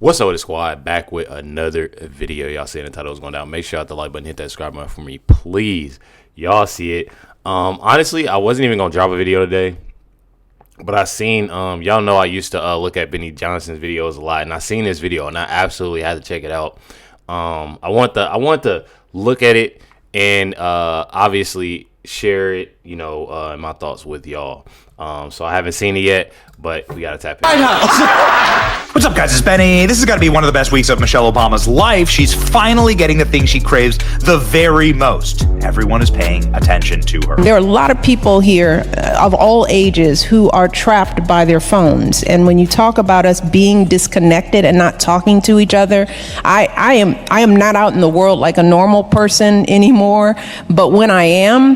What's up with the squad? Back with another video. Y'all seeing the title is going down. Make sure you hit the like button, hit that subscribe button for me, please. Y'all see it. Honestly, I wasn't even gonna drop a video today, but I seen y'all know I used to look at Benny Johnson's videos a lot, and I seen this video and I absolutely had to check it out. I want to look at it and obviously share it, in my thoughts with y'all. So I haven't seen it yet, but we gotta tap in. What's up, guys? It's Benny. This has got to be one of the best weeks of Michelle Obama's life. She's finally getting the thing she craves the very most. Everyone is paying attention to her. There are a lot of people here of all ages who are trapped by their phones. And when you talk about us being disconnected and not talking to each other, I am not out in the world like a normal person anymore. But when I am,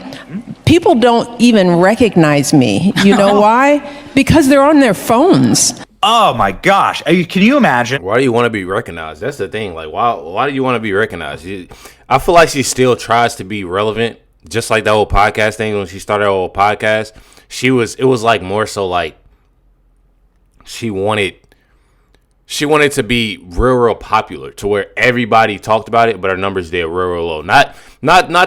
people don't even recognize me. You know why? Because they're on their phones. Oh my gosh. Can you imagine? Why do you want to be recognized? That's the thing. Like, why do you want to be recognized? I feel like she still tries to be relevant, just like that old podcast thing. When she started her old podcast, it was like more so like she wanted to be real popular to where everybody talked about it, but her numbers did real low. Not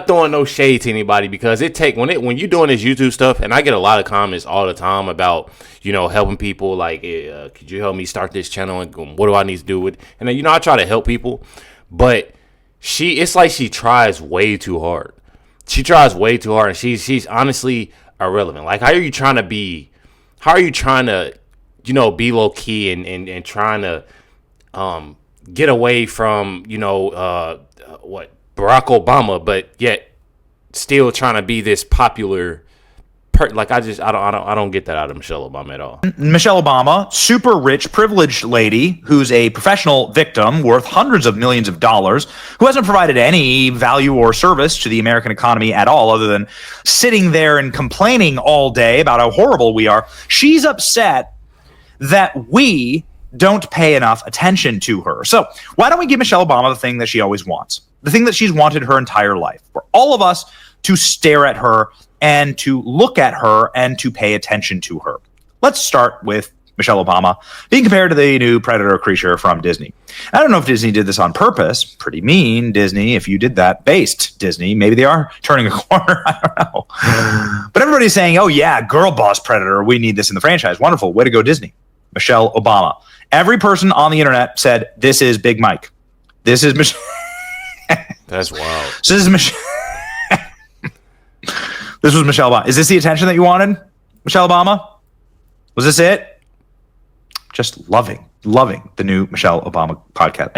throwing no shade to anybody, because when you're doing this YouTube stuff, and I get a lot of comments all the time about, helping people, like, could you help me start this channel, and what do I need to do with it? And then, I try to help people, but it's like she tries way too hard. She tries way too hard, and she's honestly irrelevant. Like, how are you trying to be low key and trying to get away from Barack Obama, but yet still trying to be this popular I don't get that out of Michelle Obama at all. Michelle Obama, super rich, privileged lady who's a professional victim worth hundreds of millions of dollars, who hasn't provided any value or service to the American economy at all, other than sitting there and complaining all day about how horrible we are. She's upset that we don't pay enough attention to her. So why don't we give Michelle Obama the thing that she always wants? The thing that she's wanted her entire life, for all of us to stare at her and to look at her and to pay attention to her. Let's start with Michelle Obama being compared to the new Predator creature from Disney. I don't know if Disney did this on purpose. Pretty mean, Disney, if you did that. Based Disney. Maybe they are turning a corner. I don't know. But everybody's saying, oh yeah, girl boss Predator. We need this in the franchise. Wonderful. Way to go, Disney. Michelle Obama. Every person on the internet said, this is Big Mike. This is Michelle. That's wild. So this is Michelle. This was Michelle Obama. Is this the attention that you wanted, Michelle Obama? Was this it? Just loving the new Michelle Obama podcast.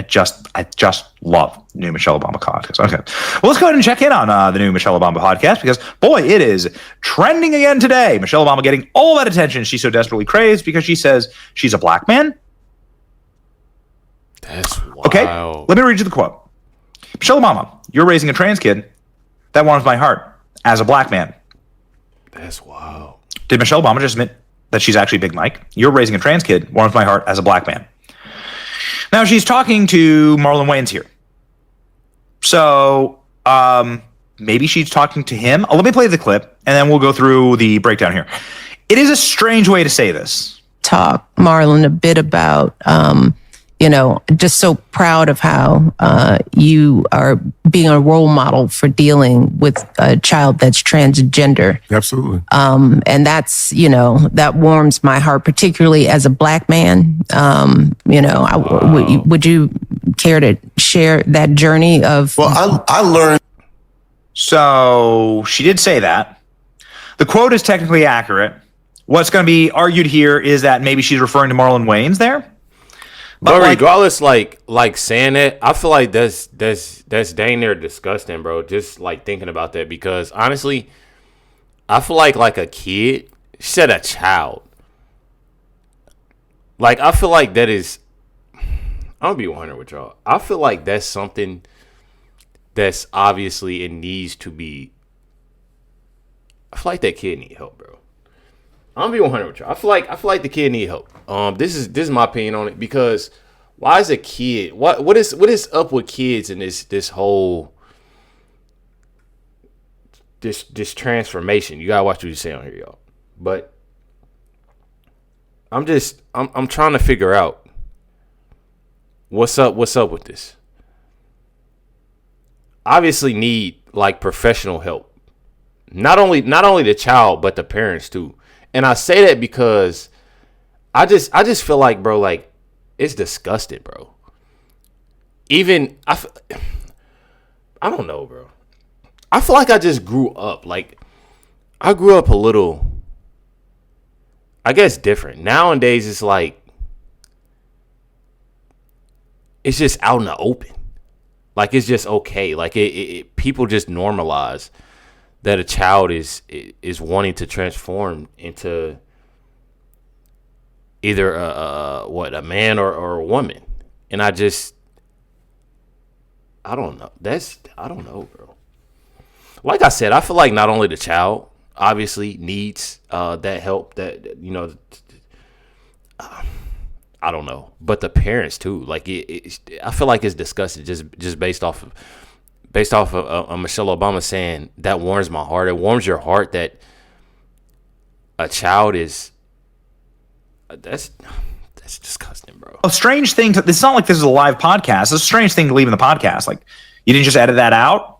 I just love new Michelle Obama podcast. Okay. Well, let's go ahead and check in on the new Michelle Obama podcast, because boy, it is trending again today. Michelle Obama getting all that attention she so desperately craves because she says she's a black man. That's wild. Okay. Let me read you the quote. Michelle Obama, you're raising a trans kid. That warms my heart as a black man. That's wild. Did Michelle Obama just admit that she's actually Big Mike? You're raising a trans kid. Warms my heart as a black man. Now she's talking to Marlon Wayans here. So maybe she's talking to him. Let me play the clip and then we'll go through the breakdown here. It is a strange way to say this. Talk, Marlon, a bit about, just so proud of how you are being a role model for dealing with a child that's transgender. Absolutely. And that's, that warms my heart, particularly as a black man. Would you care to share that journey of? Well, I learned. So she did say that. The quote is technically accurate. What's going to be argued here is that maybe she's referring to Marlon Wayans there. But regardless, like saying that, I feel like that's dang near disgusting, bro. Just like thinking about that, because honestly, I feel like a kid. She said a child. Like, I feel like that is. I'll be 100 with y'all. I feel like that's something that's obviously it needs to be. I feel like that kid need help, bro. I'm gonna be 100 with you. I feel like the kid need help. This is my opinion on it, because why is a kid? What is up with kids and this whole this transformation? You gotta watch what you say on here, y'all. But I'm trying to figure out What's up with this? Obviously need like professional help. Not only the child, but the parents too. And I say that because I just feel like, bro, like it's disgusting, bro. Even I don't know, bro. I feel like I just grew up. Like I grew up a little, I guess, different. Nowadays it's like it's just out in the open. Like it's just okay. Like it people just normalize that a child is wanting to transform into either a man or a woman. And I don't know. I don't know, bro. Like I said, I feel like not only the child obviously needs that help, that I don't know, but the parents too. Like I feel like it's disgusting just based off of Michelle Obama saying that warms my heart. It warms your heart that a child is that's disgusting, bro. A strange thing. It's not like this is a live podcast. It's a strange thing to leave in the podcast. Like you didn't just edit that out.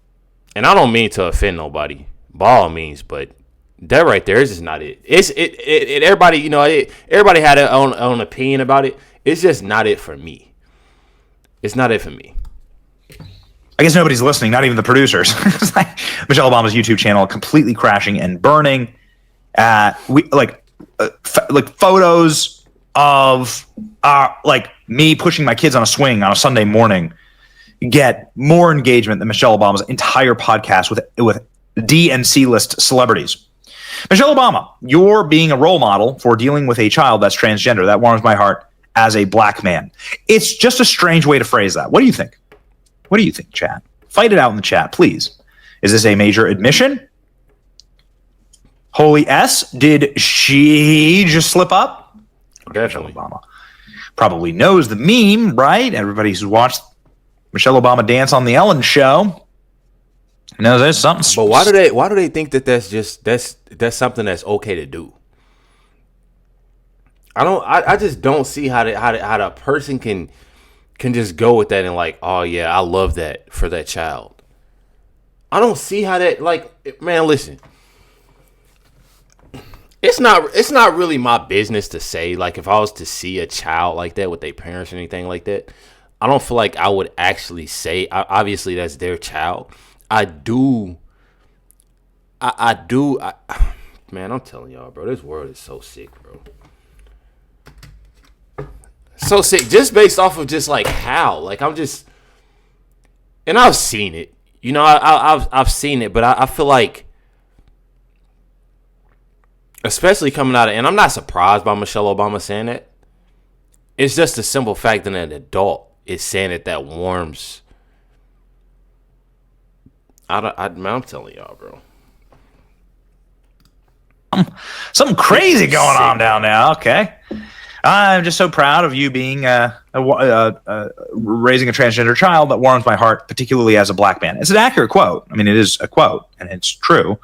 And I don't mean to offend nobody, by all means, but that right there is just not it. It everybody, you know, everybody had their own opinion about it. It's just not it for me. It's not it for me. I guess nobody's listening, not even the producers. Michelle Obama's YouTube channel completely crashing and burning. Like photos of like me pushing my kids on a swing on a Sunday morning get more engagement than Michelle Obama's entire podcast with D and C list celebrities. Michelle Obama, you're being a role model for dealing with a child that's transgender. That warms my heart as a black man. It's just a strange way to phrase that. What do you think? What do you think, chat? Fight it out in the chat, please. Is this a major admission? Holy S, did she just slip up? Definitely. Michelle Obama probably knows the meme, right? Everybody who's watched Michelle Obama dance on the Ellen Show knows there's something. But why do they think that that's something that's okay to do? I just don't see how the person can just go with that and like, oh yeah, I love that for that child. I don't see how that, like, man, listen. It's not really my business to say, like, if I was to see a child like that with their parents or anything like that, I don't feel like I would actually say, obviously that's their child. Man, I'm telling y'all, bro, this world is so sick, bro. So sick, just based off of just like how, like I'm just, and I've seen it, you know, I've seen it, but I feel like, especially coming out of, and I'm not surprised by Michelle Obama saying that. It's just a simple fact that an adult is saying it that warms. I'm telling y'all, bro. Something crazy going on down there. Okay. I'm just so proud of you being raising a transgender child. That warms my heart, particularly as a black man. It's an accurate quote. I mean, it is a quote, and it's true.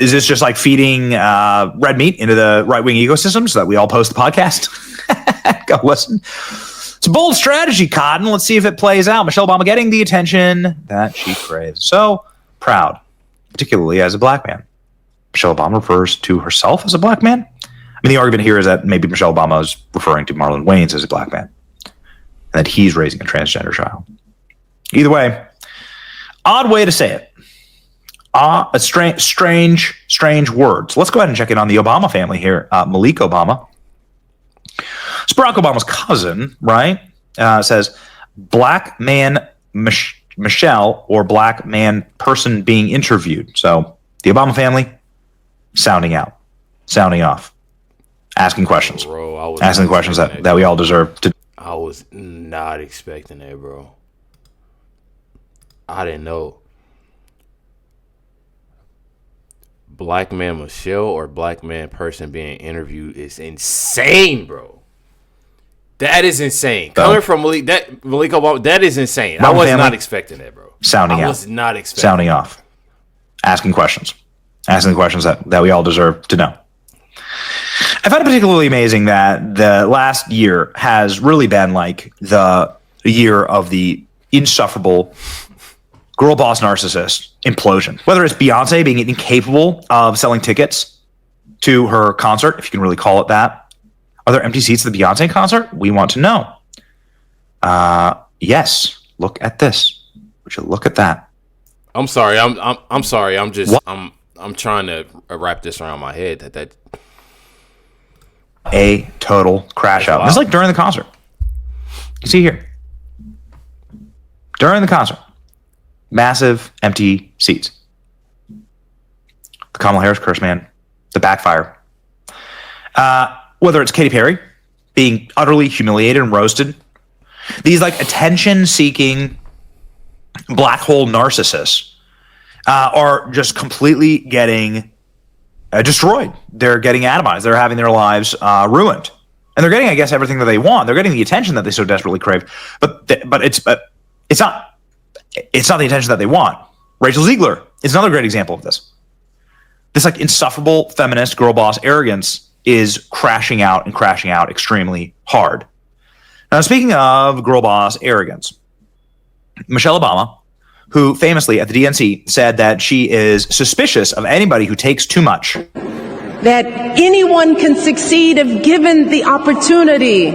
Is this just like feeding red meat into the right-wing ecosystem so that we all post the podcast? Go listen. It's a bold strategy, Cotton. Let's see if it plays out. Michelle Obama getting the attention that she craves. So proud, particularly as a black man. Michelle Obama refers to herself as a black man. I mean, the argument here is that maybe Michelle Obama is referring to Marlon Wayans as a black man, and that he's raising a transgender child. Either way, odd way to say it. A strange words. Let's go ahead and check in on the Obama family here. Malik Obama. It's Barack Obama's cousin, right? Says, black man Michelle or black man person being interviewed. So the Obama family sounding out, sounding off, asking questions. Bro, asking the questions that we all deserve to. I was not expecting that, bro. I didn't know. Black man Michelle or black man person being interviewed is insane, bro. That is insane. Coming from Malik Obama, that is insane. I was not expecting that, bro. Sounding out. I was not expecting. Sounding off. Asking questions. Asking the questions that we all deserve to know. I find it particularly amazing that the last year has really been like the year of the insufferable girl boss narcissist implosion. Whether it's Beyonce being incapable of selling tickets to her concert, if you can really call it that. Are there empty seats at the Beyonce concert? We want to know. Yes. Look at this. Would you look at that? I'm sorry. I'm sorry. I'm just what? I'm trying to wrap this around my head that a total crash out. This is like during the concert. You see here. During the concert. Massive empty seats. The Kamala Harris curse, man. The backfire. Whether it's Katy Perry being utterly humiliated and roasted. These like attention-seeking black hole narcissists are just completely getting destroyed. They're getting atomized. They're having their lives ruined, and they're getting, I guess, everything that they want. They're getting the attention that they so desperately crave. But it's not the attention that they want. Rachel Ziegler is another great example of this. This like insufferable feminist girl boss arrogance is crashing out extremely hard. Now, speaking of girl boss arrogance, Michelle Obama, who famously at the DNC said that she is suspicious of anybody who takes too much. That anyone can succeed if given the opportunity.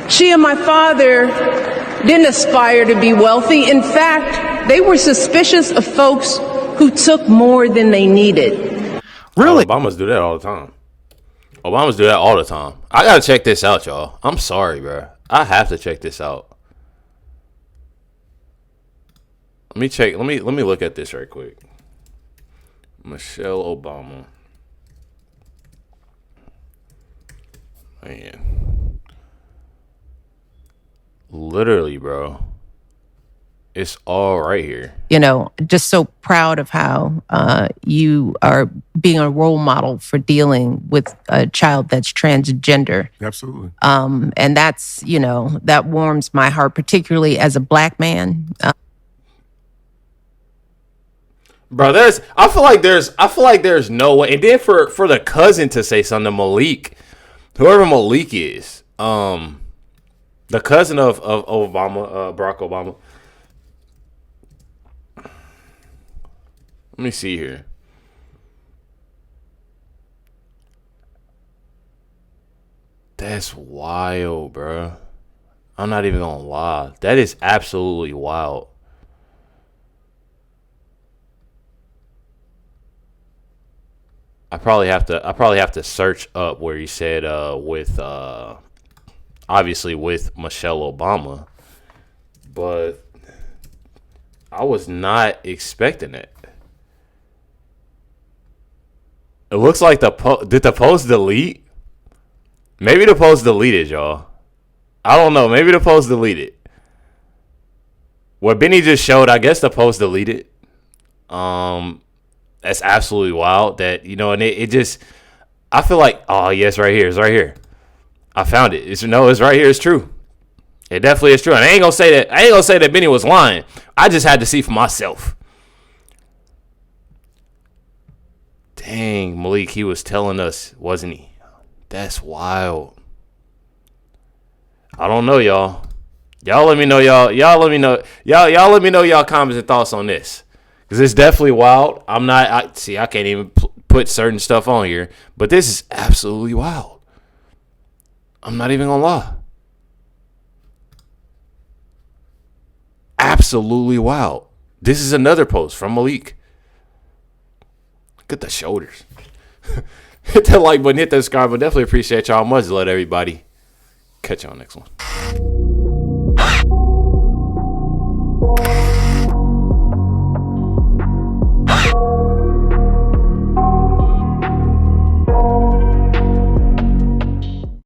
She and my father didn't aspire to be wealthy. In fact, they were suspicious of folks who took more than they needed. Really? Obamas do that all the time. Obamas do that all the time. I gotta check this out, y'all. I'm sorry, bro. I have to check this out. Let me check. Let me look at this right quick. Michelle Obama. Man. Literally, bro. It's all right here. You know, just so proud of how you are being a role model for dealing with a child that's transgender. Absolutely. And that's, you know, that warms my heart, particularly as a black man. Bro, I feel like there's no way. And then for the cousin to say something, Malik, whoever Malik is, the cousin of Obama, Barack Obama. Let me see here. That's wild, bro. I'm not even gonna lie. That is absolutely wild. I probably have to search up where he said with obviously with Michelle Obama, but I was not expecting it. It looks like did the post delete? Maybe the post deleted, y'all. I don't know. Maybe the post deleted. What Benny just showed, I guess the post deleted. That's absolutely wild. That, you know, and it just, I feel like, oh yes, right here. It's right here. I found it. It's right here. It's true. It definitely is true. And I ain't gonna say that Benny was lying. I just had to see for myself. Dang, Malik, he was telling us, wasn't he? That's wild. I don't know, y'all. Y'all let me know, y'all. Y'all let me know. Y'all let me know y'all comments and thoughts on this. Because it's definitely wild. I can't even put certain stuff on here. But this is absolutely wild. I'm not even going to lie. Absolutely wild. This is another post from Malik. Look at the shoulders. Hit that like button, hit that subscribe button. Definitely appreciate y'all. Much love, everybody. Catch y'all next one.